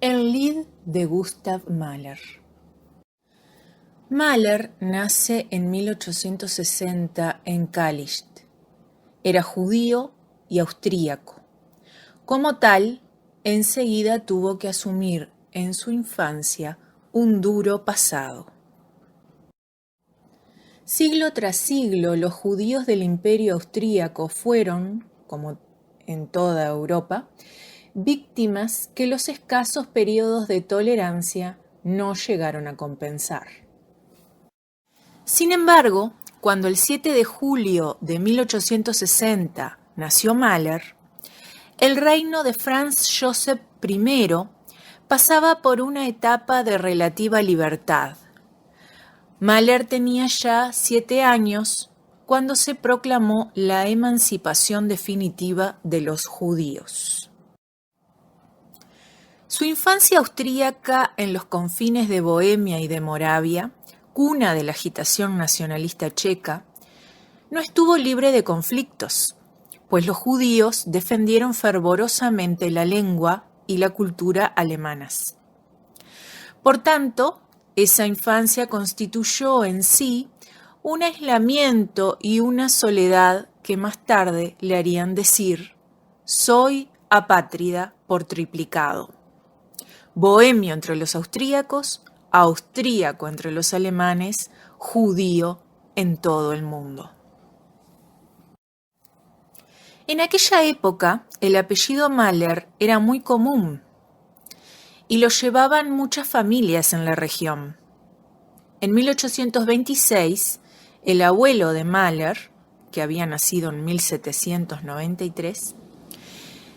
El Lied de Gustav Mahler. Mahler nace en 1860 en Calixt. Era judío y austríaco. Como tal, enseguida tuvo que asumir en su infancia un duro pasado. Siglo tras siglo, los judíos del Imperio austríaco fueron, como en toda Europa, víctimas que los escasos periodos de tolerancia no llegaron a compensar. Sin embargo, cuando el 7 de julio de 1860 nació Mahler, el reino de Franz Joseph I pasaba por una etapa de relativa libertad. Mahler tenía ya 7 años cuando se proclamó la emancipación definitiva de los judíos. Su infancia austríaca en los confines de Bohemia y de Moravia, cuna de la agitación nacionalista checa, no estuvo libre de conflictos, pues los judíos defendieron fervorosamente la lengua y la cultura alemanas. Por tanto, esa infancia constituyó en sí un aislamiento y una soledad que más tarde le harían decir: soy apátrida por triplicado. Bohemio entre los austríacos, austríaco entre los alemanes, judío en todo el mundo. En aquella época, el apellido Mahler era muy común y lo llevaban muchas familias en la región. En 1826, el abuelo de Mahler, que había nacido en 1793,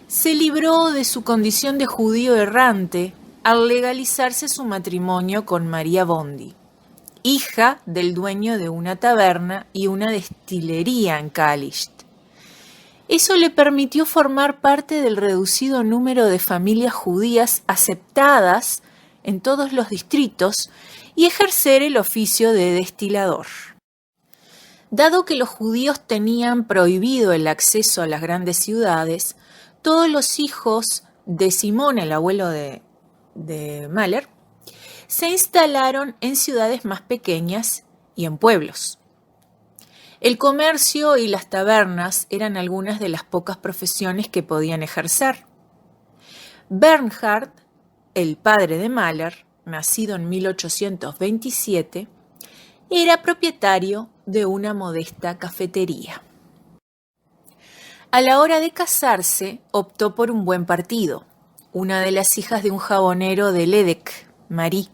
se libró de su condición de judío errante al legalizarse su matrimonio con María Bondi, hija del dueño de una taberna y una destilería en Calixt. Eso le permitió formar parte del reducido número de familias judías aceptadas en todos los distritos y ejercer el oficio de destilador. Dado que los judíos tenían prohibido el acceso a las grandes ciudades, todos los hijos de Simón, el abuelo de Mahler, se instalaron en ciudades más pequeñas y en pueblos. El comercio y las tabernas eran algunas de las pocas profesiones que podían ejercer. Bernhard, el padre de Mahler, nacido en 1827, era propietario de una modesta cafetería. A la hora de casarse, optó por un buen partido, una de las hijas de un jabonero de Ledeck, Marie.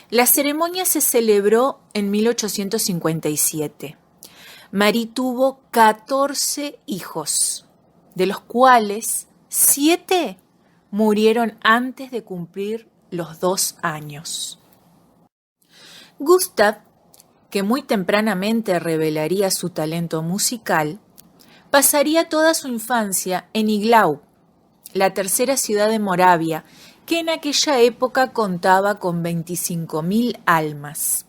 La ceremonia se celebró en 1857. Marie tuvo 14 hijos, de los cuales 7 murieron antes de cumplir los 2 años. Gustav, que muy tempranamente revelaría su talento musical, pasaría toda su infancia en Iglau, la tercera ciudad de Moravia, que en aquella época contaba con 25.000 almas.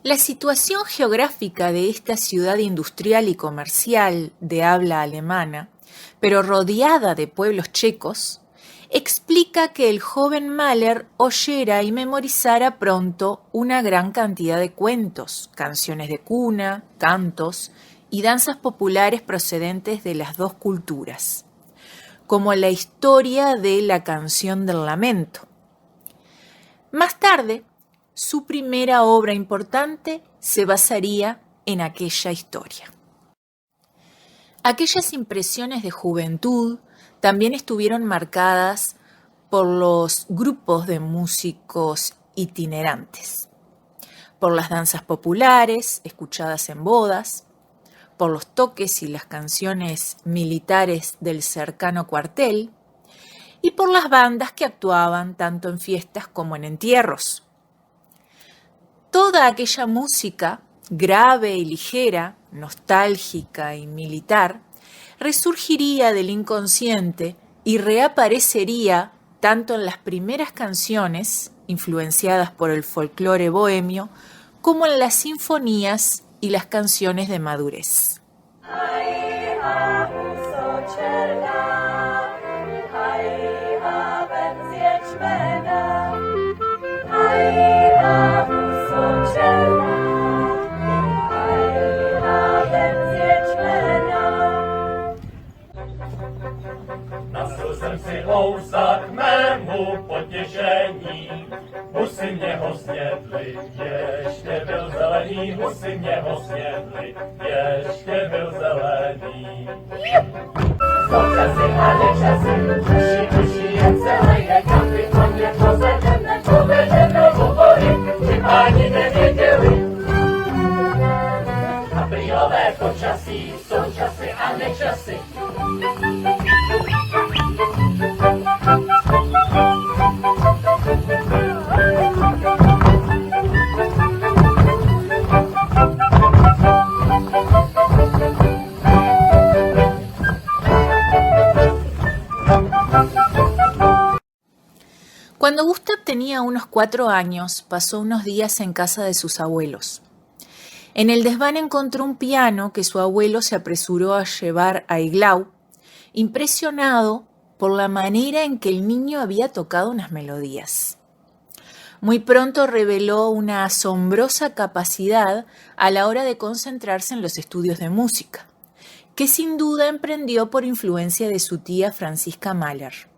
La situación geográfica de esta ciudad industrial y comercial de habla alemana, pero rodeada de pueblos checos, explica que el joven Mahler oyera y memorizara pronto una gran cantidad de cuentos, canciones de cuna, cantos y danzas populares procedentes de las dos culturas, como la historia de la canción del lamento. Más tarde, su primera obra importante se basaría en aquella historia. Aquellas impresiones de juventud también estuvieron marcadas por los grupos de músicos itinerantes, por las danzas populares escuchadas en bodas, por los toques y las canciones militares del cercano cuartel y por las bandas que actuaban tanto en fiestas como en entierros. Toda aquella música, grave y ligera, nostálgica y militar, resurgiría del inconsciente y reaparecería tanto en las primeras canciones, influenciadas por el folclore bohemio, como en las sinfonías y las canciones de madurez. ječmene, a já vysočena, a já jen ječmena. Nasil jsem si ousa k mému potěšení, husy mě ho snědli, ještě byl zelený, husy mě ho snědli, ještě byl zelený. Současy a nečasy, uši, jen zelené kapy, o mě povedeme hovory, ty páni nevěděli. Aprílové počasí, současy a nečasy. Cuando Gustav tenía unos 4 años, pasó unos días en casa de sus abuelos. En el desván encontró un piano que su abuelo se apresuró a llevar a Iglau, impresionado por la manera en que el niño había tocado unas melodías. Muy pronto reveló una asombrosa capacidad a la hora de concentrarse en los estudios de música, que sin duda emprendió por influencia de su tía Franziska Mahler.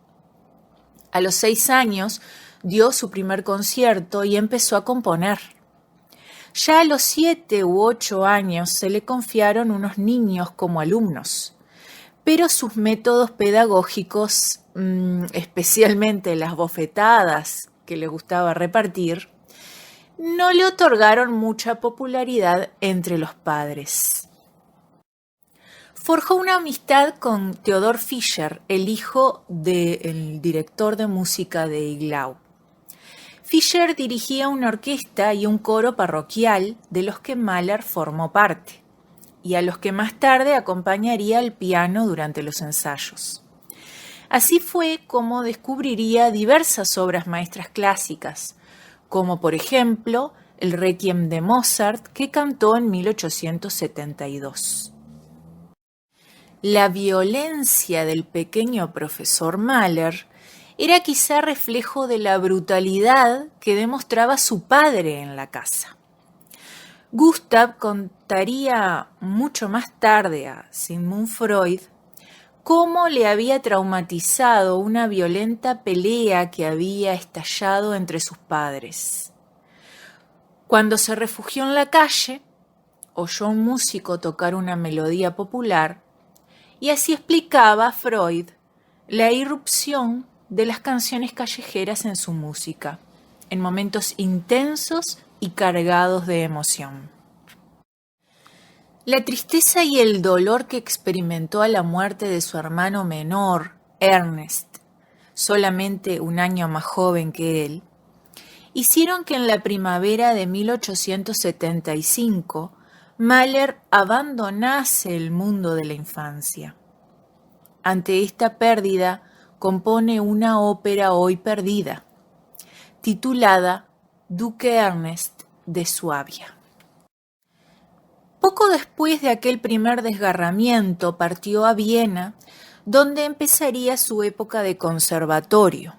A los 6 años dio su primer concierto y empezó a componer. Ya a los 7 u 8 años se le confiaron unos niños como alumnos, pero sus métodos pedagógicos, especialmente las bofetadas que le gustaba repartir, no le otorgaron mucha popularidad entre los padres. Forjó una amistad con Theodor Fischer, el hijo del director de música de Iglau. Fischer dirigía una orquesta y un coro parroquial de los que Mahler formó parte, y a los que más tarde acompañaría al piano durante los ensayos. Así fue como descubriría diversas obras maestras clásicas, como por ejemplo el Requiem de Mozart, que cantó en 1872. La violencia del pequeño profesor Mahler era quizá reflejo de la brutalidad que demostraba su padre en la casa. Gustav contaría mucho más tarde a Sigmund Freud cómo le había traumatizado una violenta pelea que había estallado entre sus padres. Cuando se refugió en la calle, oyó a un músico tocar una melodía popular y así explicaba Freud la irrupción de las canciones callejeras en su música, en momentos intensos y cargados de emoción. La tristeza y el dolor que experimentó a la muerte de su hermano menor, Ernest, solamente un año más joven que él, hicieron que en la primavera de 1875 Mahler abandonase el mundo de la infancia. Ante esta pérdida, compone una ópera hoy perdida, titulada Duque Ernest de Suabia. Poco después de aquel primer desgarramiento, partió a Viena, donde empezaría su época de conservatorio.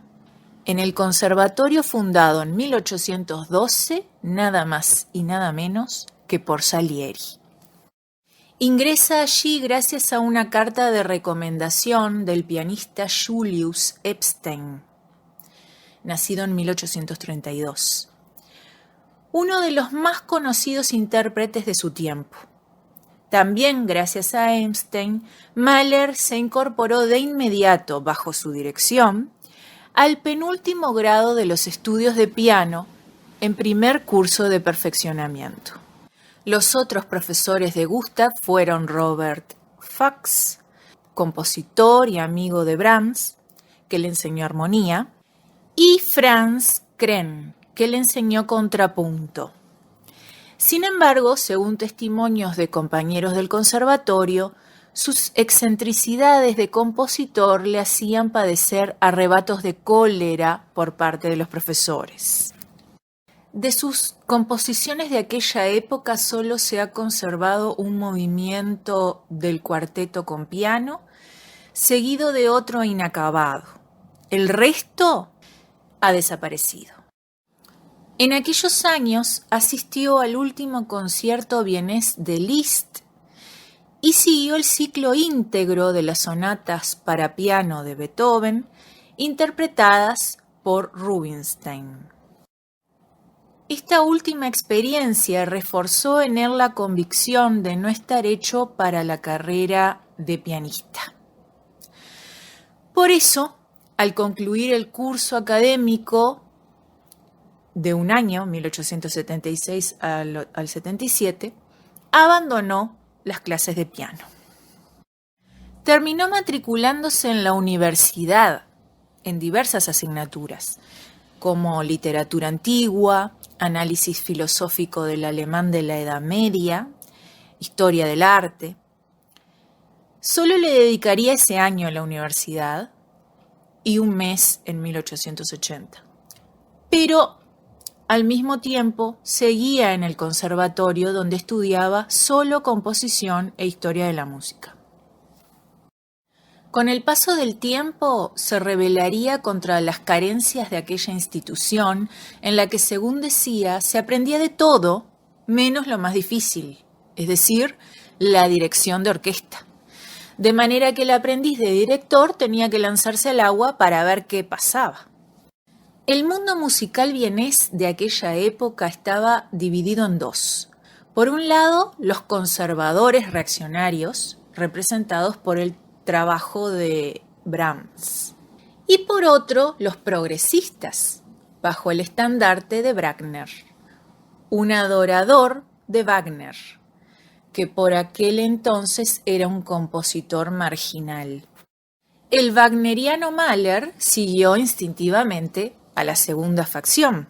En el conservatorio fundado en 1812, nada más y nada menos que por Salieri. Ingresa allí gracias a una carta de recomendación del pianista Julius Epstein, nacido en 1832, uno de los más conocidos intérpretes de su tiempo. También gracias a Epstein, Mahler se incorporó de inmediato, bajo su dirección, al penúltimo grado de los estudios de piano en primer curso de perfeccionamiento. Los otros profesores de Gustav fueron Robert Fuchs, compositor y amigo de Brahms, que le enseñó armonía, y Franz Kren, que le enseñó contrapunto. Sin embargo, según testimonios de compañeros del conservatorio, sus excentricidades de compositor le hacían padecer arrebatos de cólera por parte de los profesores. De sus composiciones de aquella época solo se ha conservado un movimiento del cuarteto con piano, seguido de otro inacabado. El resto ha desaparecido. En aquellos años asistió al último concierto vienés de Liszt y siguió el ciclo íntegro de las sonatas para piano de Beethoven, interpretadas por Rubinstein. Esta última experiencia reforzó en él la convicción de no estar hecho para la carrera de pianista. Por eso, al concluir el curso académico de un año, 1876 al 77, abandonó las clases de piano. Terminó matriculándose en la universidad en diversas asignaturas, como literatura antigua, análisis filosófico del alemán de la Edad Media, historia del arte. Solo le dedicaría ese año a la universidad y un mes en 1880. Pero al mismo tiempo seguía en el conservatorio donde estudiaba solo composición e historia de la música. Con el paso del tiempo se rebelaría contra las carencias de aquella institución en la que, según decía, se aprendía de todo menos lo más difícil, es decir, la dirección de orquesta. De manera que el aprendiz de director tenía que lanzarse al agua para ver qué pasaba. El mundo musical vienés de aquella época estaba dividido en dos. Por un lado, los conservadores reaccionarios, representados por el trabajo de Brahms, y por otro, los progresistas, bajo el estandarte de Bruckner, un adorador de Wagner, que por aquel entonces era un compositor marginal. El wagneriano Mahler siguió instintivamente a la segunda facción,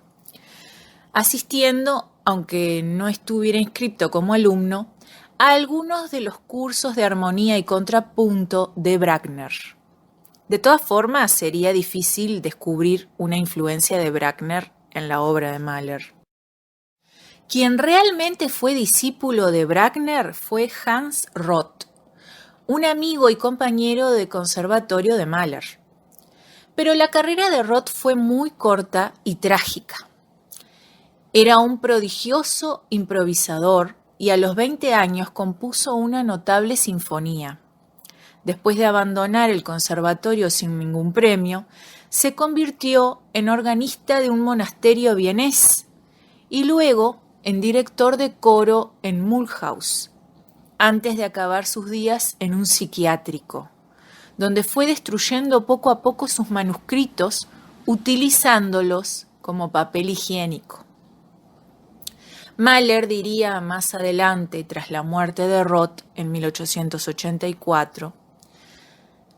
asistiendo, aunque no estuviera inscrito como alumno, a algunos de los cursos de armonía y contrapunto de Bruckner. De todas formas, sería difícil descubrir una influencia de Bruckner en la obra de Mahler. Quien realmente fue discípulo de Bruckner fue Hans Roth, un amigo y compañero de conservatorio de Mahler. Pero la carrera de Roth fue muy corta y trágica. Era un prodigioso improvisador y a los 20 años compuso una notable sinfonía. Después de abandonar el conservatorio sin ningún premio, se convirtió en organista de un monasterio vienés y luego en director de coro en Mulhouse, antes de acabar sus días en un psiquiátrico, donde fue destruyendo poco a poco sus manuscritos, utilizándolos como papel higiénico. Mahler diría más adelante, tras la muerte de Roth en 1884,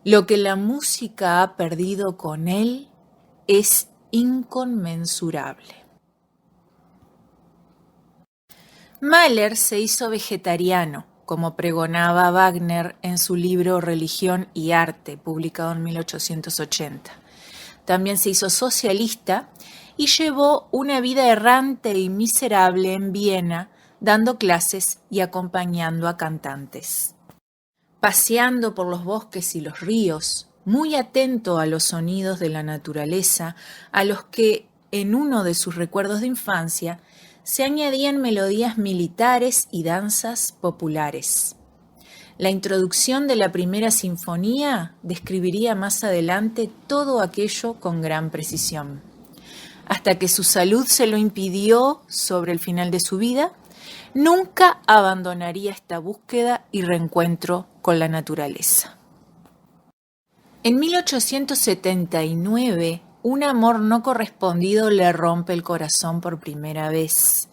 lo que la música ha perdido con él es inconmensurable. Mahler se hizo vegetariano, como pregonaba Wagner en su libro Religión y Arte, publicado en 1880. También se hizo socialista y llevó una vida errante y miserable en Viena, dando clases y acompañando a cantantes. Paseando por los bosques y los ríos, muy atento a los sonidos de la naturaleza, a los que, en uno de sus recuerdos de infancia, se añadían melodías militares y danzas populares. La introducción de la primera sinfonía describiría más adelante todo aquello con gran precisión. Hasta que su salud se lo impidió sobre el final de su vida, nunca abandonaría esta búsqueda y reencuentro con la naturaleza. En 1879, un amor no correspondido le rompe el corazón por primera vez.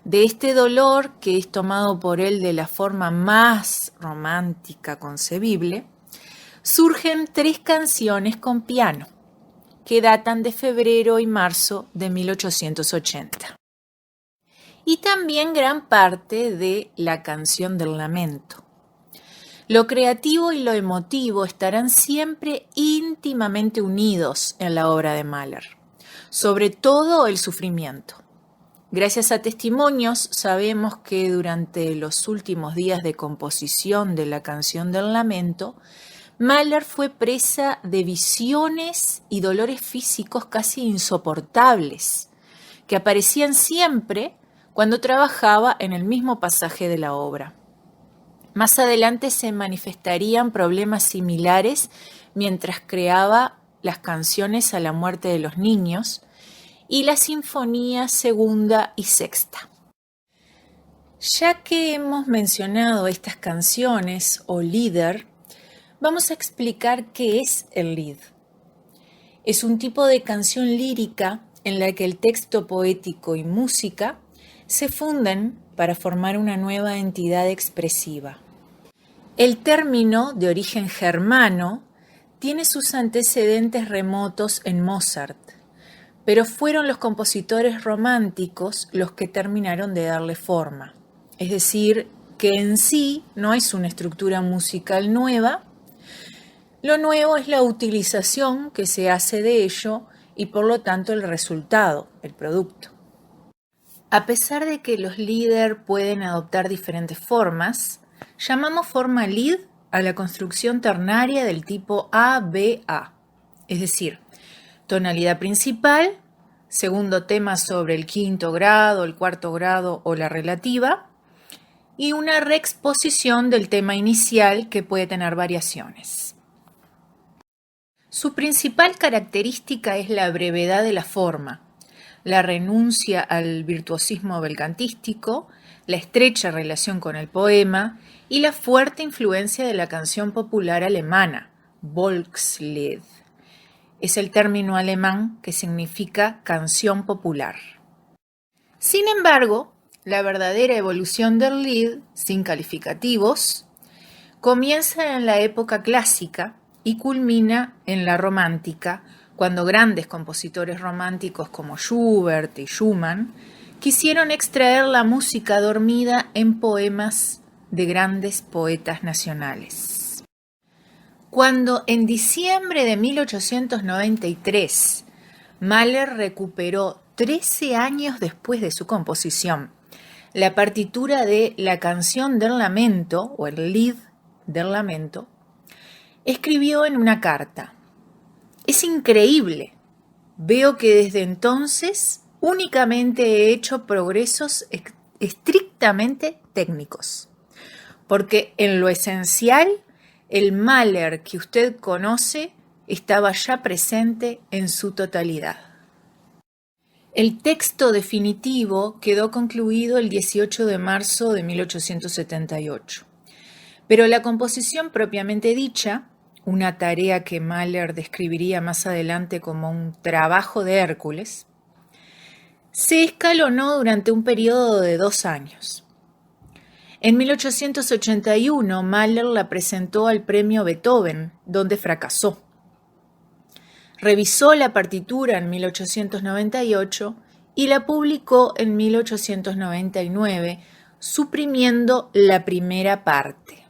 De este dolor, que es tomado por él de la forma más romántica concebible, surgen 3 canciones con piano, que datan de febrero y marzo de 1880. Y también gran parte de La canción del lamento. Lo creativo y lo emotivo estarán siempre íntimamente unidos en la obra de Mahler, sobre todo el sufrimiento. Gracias a testimonios sabemos que durante los últimos días de composición de La canción del lamento, Mahler fue presa de visiones y dolores físicos casi insoportables, que aparecían siempre cuando trabajaba en el mismo pasaje de la obra. Más adelante se manifestarían problemas similares mientras creaba las canciones a la muerte de los niños y la Sinfonía segunda y sexta. Ya que hemos mencionado estas canciones o Lieder, vamos a explicar qué es el Lied. Es un tipo de canción lírica en la que el texto poético y música se funden para formar una nueva entidad expresiva. El término, de origen germano, tiene sus antecedentes remotos en Mozart, pero fueron los compositores románticos los que terminaron de darle forma. Es decir, que en sí no es una estructura musical nueva, lo nuevo es la utilización que se hace de ello y por lo tanto el resultado, el producto. A pesar de que los Lieder pueden adoptar diferentes formas, llamamos forma Lied a la construcción ternaria del tipo A-B-A, es decir, tonalidad principal, segundo tema sobre el quinto grado, el cuarto grado o la relativa, y una reexposición del tema inicial que puede tener variaciones. Su principal característica es la brevedad de la forma, la renuncia al virtuosismo belcantístico, la estrecha relación con el poema y la fuerte influencia de la canción popular alemana, Volkslied. Es el término alemán que significa canción popular. Sin embargo, la verdadera evolución del Lied, sin calificativos, comienza en la época clásica y culmina en la romántica, cuando grandes compositores románticos como Schubert y Schumann quisieron extraer la música dormida en poemas de grandes poetas nacionales. Cuando en diciembre de 1893 Mahler recuperó 13 años después de su composición la partitura de La canción del lamento o el Lied del lamento, escribió en una carta: "Es increíble, veo que desde entonces únicamente he hecho progresos estrictamente técnicos, porque en lo esencial el Mahler que usted conoce estaba ya presente en su totalidad". El texto definitivo quedó concluido el 18 de marzo de 1878, pero la composición propiamente dicha, una tarea que Mahler describiría más adelante como un trabajo de Hércules, se escalonó durante un periodo de 2 años. En 1881, Mahler la presentó al premio Beethoven, donde fracasó. Revisó la partitura en 1898 y la publicó en 1899, suprimiendo la primera parte.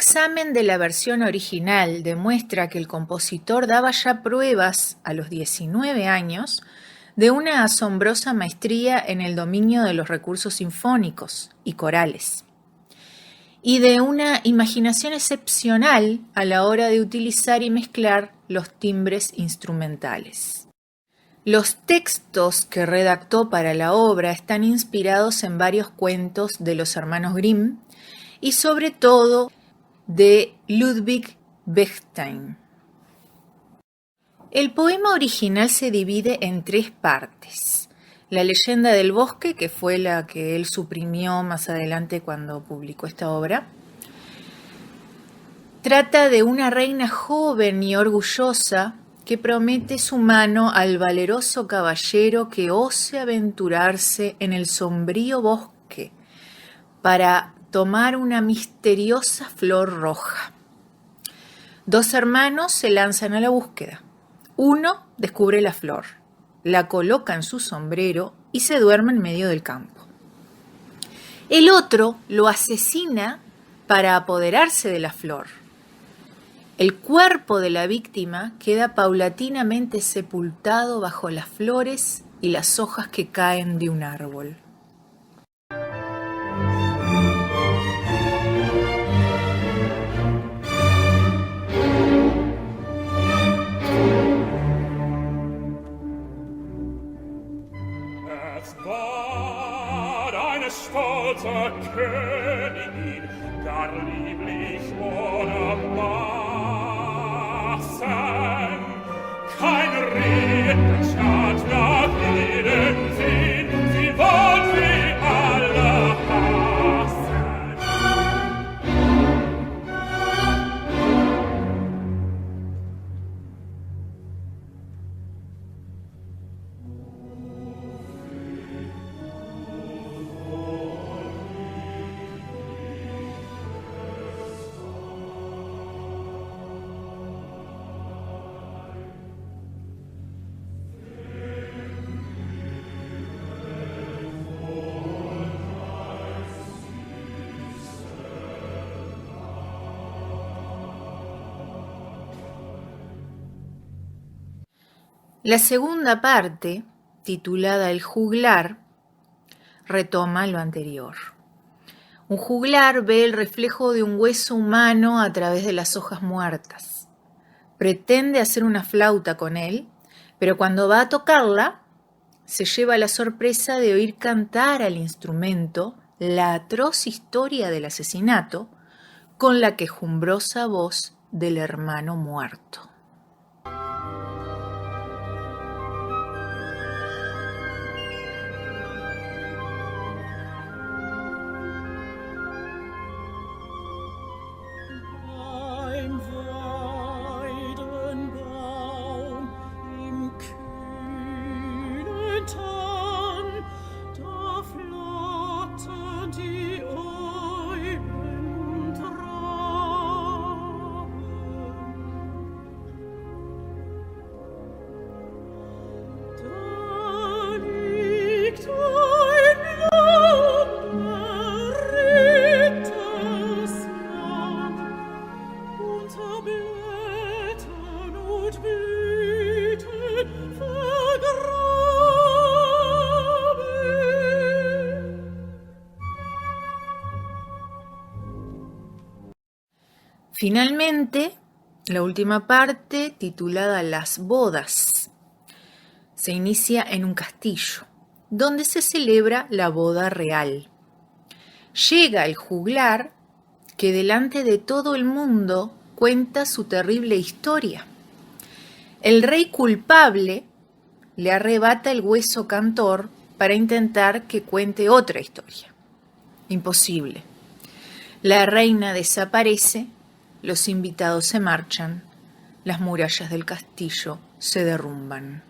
examen de la versión original demuestra que el compositor daba ya pruebas a los 19 años de una asombrosa maestría en el dominio de los recursos sinfónicos y corales, y de una imaginación excepcional a la hora de utilizar y mezclar los timbres instrumentales. Los textos que redactó para la obra están inspirados en varios cuentos de los hermanos Grimm y sobre todo de Ludwig Bechstein. El poema original se divide en 3 partes. La leyenda del bosque, que fue la que él suprimió más adelante cuando publicó esta obra, trata de una reina joven y orgullosa que promete su mano al valeroso caballero que ose aventurarse en el sombrío bosque para tomar una misteriosa flor roja. 2 hermanos se lanzan a la búsqueda. Uno descubre la flor, la coloca en su sombrero y se duerme en medio del campo. El otro lo asesina para apoderarse de la flor. El cuerpo de la víctima queda paulatinamente sepultado bajo las flores y las hojas que caen de un árbol. Stolzer Königin, gar lieblich ohne Maßen. Kein Ritter schaut nach ihrem Sinn, sie wollt wie alle hassen. La segunda parte, titulada El juglar, retoma lo anterior. Un juglar ve el reflejo de un hueso humano a través de las hojas muertas. Pretende hacer una flauta con él, pero cuando va a tocarla, se lleva la sorpresa de oír cantar al instrumento la atroz historia del asesinato con la quejumbrosa voz del hermano muerto. Finalmente, la última parte, titulada Las bodas, se inicia en un castillo, donde se celebra la boda real. Llega el juglar que delante de todo el mundo cuenta su terrible historia. El rey culpable le arrebata el hueso cantor para intentar que cuente otra historia. Imposible. La reina desaparece. Los invitados se marchan, las murallas del castillo se derrumban.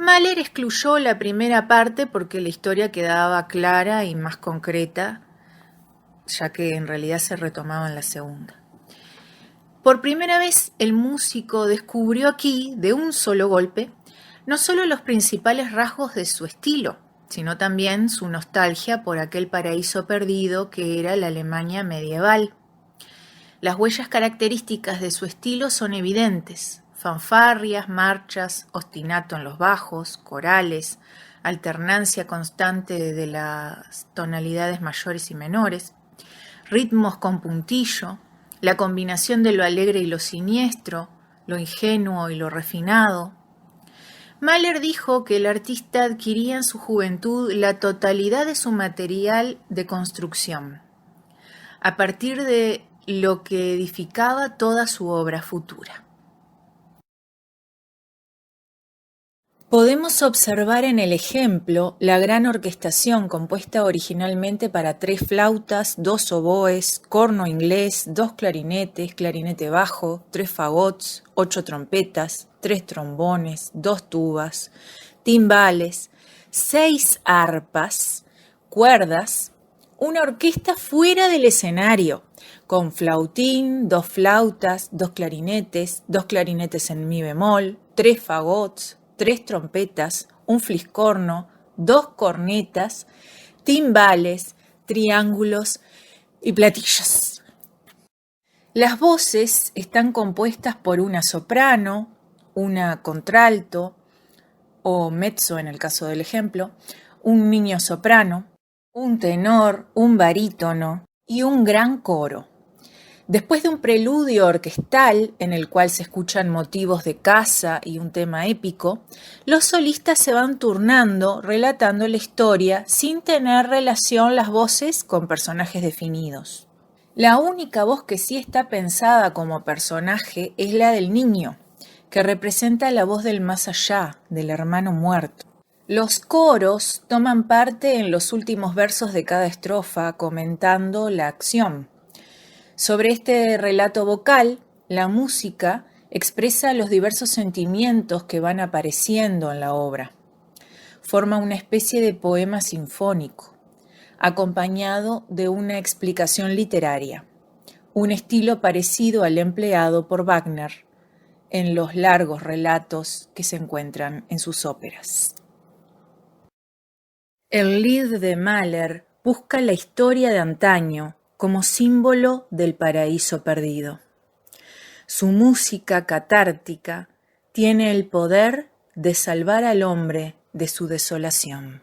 Mahler excluyó la primera parte porque la historia quedaba clara y más concreta, ya que en realidad se retomaba en la segunda. Por primera vez, el músico descubrió aquí, de un solo golpe, no solo los principales rasgos de su estilo, sino también su nostalgia por aquel paraíso perdido que era la Alemania medieval. Las huellas características de su estilo son evidentes: fanfarrias, marchas, ostinato en los bajos, corales, alternancia constante de las tonalidades mayores y menores, ritmos con puntillo, la combinación de lo alegre y lo siniestro, lo ingenuo y lo refinado. Mahler dijo que el artista adquiría en su juventud la totalidad de su material de construcción, a partir de lo que edificaba toda su obra futura. Podemos observar en el ejemplo la gran orquestación compuesta originalmente para 3 flautas, 2 oboes, corno inglés, 2 clarinetes, clarinete bajo, 3 fagots, 8 trompetas, 3 trombones, 2 tubas, timbales, 6 arpas, cuerdas, una orquesta fuera del escenario, con flautín, 2 flautas, 2 clarinetes en mi bemol, 3 fagots, 3 trompetas, un fliscorno, 2 cornetas, timbales, triángulos y platillos. Las voces están compuestas por una soprano, una contralto o mezzo en el caso del ejemplo, un niño soprano, un tenor, un barítono y un gran coro. Después de un preludio orquestal en el cual se escuchan motivos de caza y un tema épico, los solistas se van turnando relatando la historia sin tener relación las voces con personajes definidos. La única voz que sí está pensada como personaje es la del niño, que representa la voz del más allá, del hermano muerto. Los coros toman parte en los últimos versos de cada estrofa comentando la acción. Sobre este relato vocal, la música expresa los diversos sentimientos que van apareciendo en la obra. Forma una especie de poema sinfónico, acompañado de una explicación literaria, un estilo parecido al empleado por Wagner en los largos relatos que se encuentran en sus óperas. El Lied de Mahler busca la historia de antaño como símbolo del paraíso perdido. Su música catártica tiene el poder de salvar al hombre de su desolación.